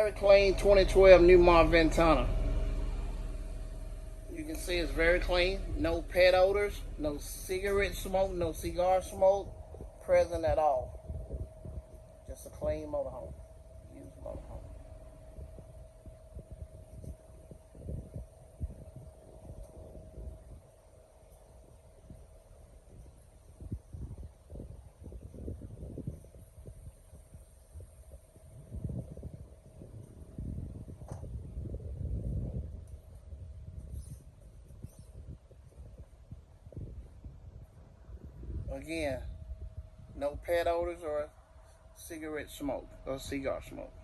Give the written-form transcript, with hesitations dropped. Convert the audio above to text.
Very clean 2012 Newmont Ventana. You can see it's very clean. No pet odors, no cigarette smoke, no cigar smoke present at all. Just a clean motorhome. Used motorhome. Again, no pet odors or cigarette smoke or cigar smoke.